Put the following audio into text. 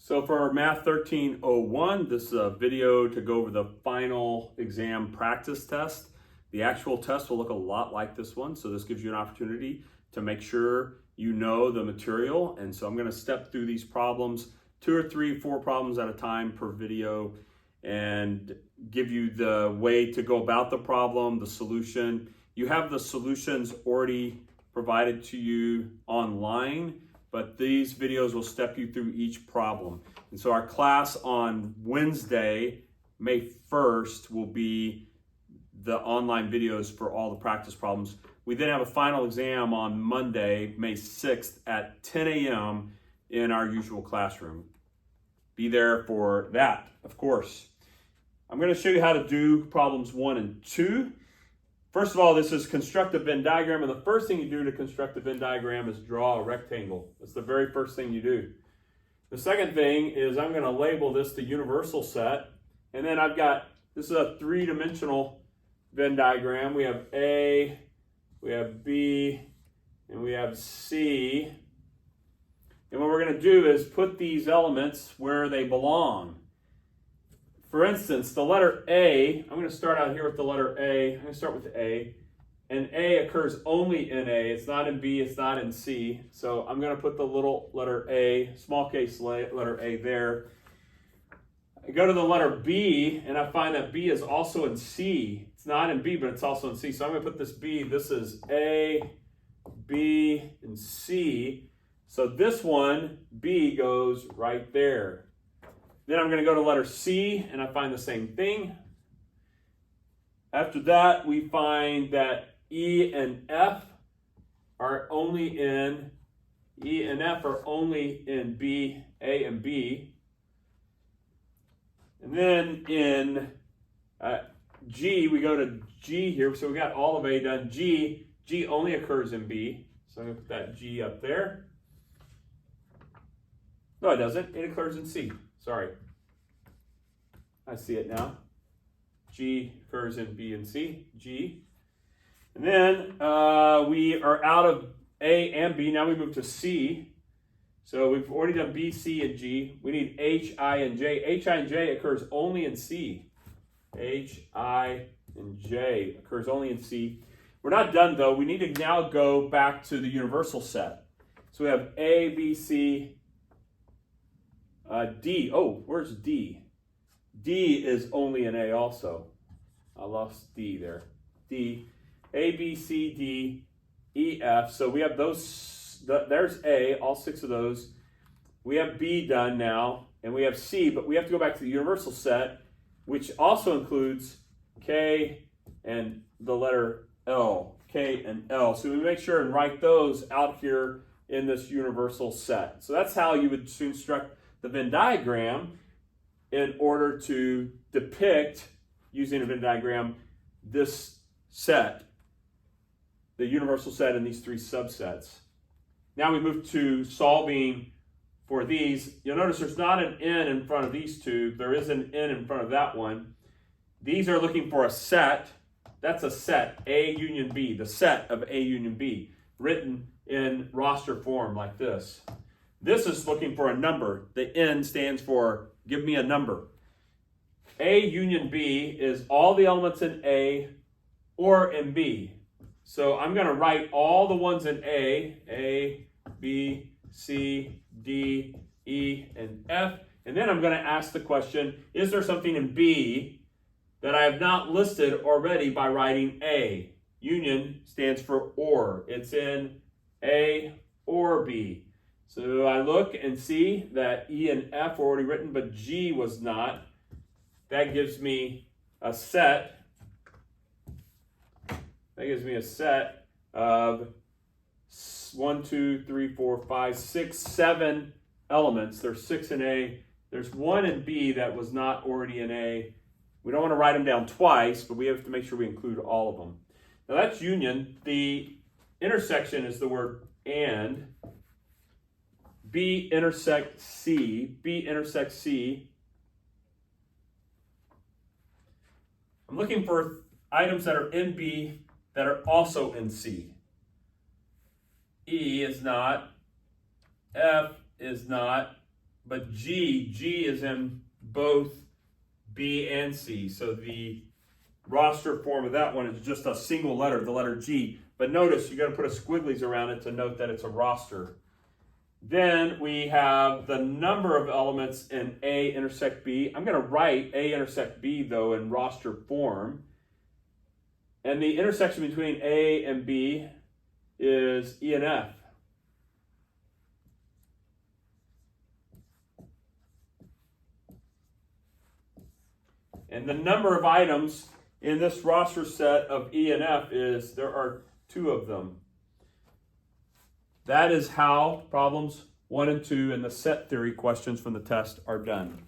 So for Math 1301, this is a video to go over the final exam practice test. The actual test will look a lot like this one, so this gives you an opportunity to make sure you know the material. And so I'm going to step through these problems, 2 or 3, 4 problems at a time per video, and give you the way to go about the problem, the solution. You have the solutions already provided to you online, but these videos will step you through each problem. And so our class on Wednesday, May 1st, will be the online videos for all the practice problems. We then have a final exam on Monday, May 6th at 10 a.m. in our usual classroom. Be there for that, of course. I'm going to show you how to do problems 1 and 2. First of all, this is construct a Venn diagram, and the first thing you do to construct a Venn diagram is draw a rectangle. That's the very first thing you do. The second thing is I'm going to label this the universal set, and then this is a 3-dimensional Venn diagram. We have A, we have B, and we have C. And what we're going to do is put these elements where they belong. For instance, the letter A, I'm going to start out here with the letter A. I'm going to start with A. And A occurs only in A. It's not in B, it's not in C. So I'm going to put the little letter A, small case letter A there. I go to the letter B, and I find that B is also in C. It's not in B, but it's also in C. So I'm going to put this B. This is A, B, and C. So this one, B, goes right there. Then I'm going to go to letter C, and I find the same thing. After that, we find that E and F are only in B, A and B. And then in G, we go to G here. So we got all of A done. G only occurs in B. So I'm going to put that G up there. No, it doesn't. It occurs in C. Sorry. I see it now. G occurs in B and C. G. And then we are out of A and B. Now we move to C. So we've already done B, C, and G. We need H, I, and J. H, I, and J occurs only in C. H, I, and J occurs only in C. We're not done, though. We need to now go back to the universal set. So we have A, B, C, D. Oh, where's D? D is only in A also. I lost D there. D. A, B, C, D, E, F. So we have those. There's A, all 6 of those. We have B done now, and we have C, but we have to go back to the universal set, which also includes K and the letter L. K and L. So we make sure and write those out here in this universal set. So that's how you would construct the Venn diagram in order to depict, using a Venn diagram, this set, the universal set in these 3 subsets. Now we move to solving for these. You'll notice there's not an N in front of these 2. There is an N in front of that one. These are looking for a set. That's a set, A union B, the set of A union B, written in roster form like this. This is looking for a number. The N stands for give me a number. A union B is all the elements in A or in B. So I'm going to write all the ones in A, B, C, D, E, and F. And then I'm going to ask the question, is there something in B that I have not listed already by writing A? Union stands for or. It's in A or B. So I look and see that E and F were already written, but G was not. That gives me a set. That gives me a set of 1, 2, 3, 4, 5, 6, 7 elements. There's 6 in A. There's 1 in B that was not already in A. We don't want to write them down twice, but we have to make sure we include all of them. Now that's union. The intersection is the word and. B intersects C. B intersects C. I'm looking for items that are in B that are also in C. E is not. F is not. but G is in both B and C. So the roster form of that one is just a single letter, the letter G. But notice you got to put a squigglies around it to note that it's a roster. Then we have the number of elements in A intersect B. I'm going to write A intersect B, though, in roster form. And the intersection between A and B is E and F. And the number of items in this roster set of E and F is, there are 2 of them. That is how problems 1 and 2 and the set theory questions from the test are done.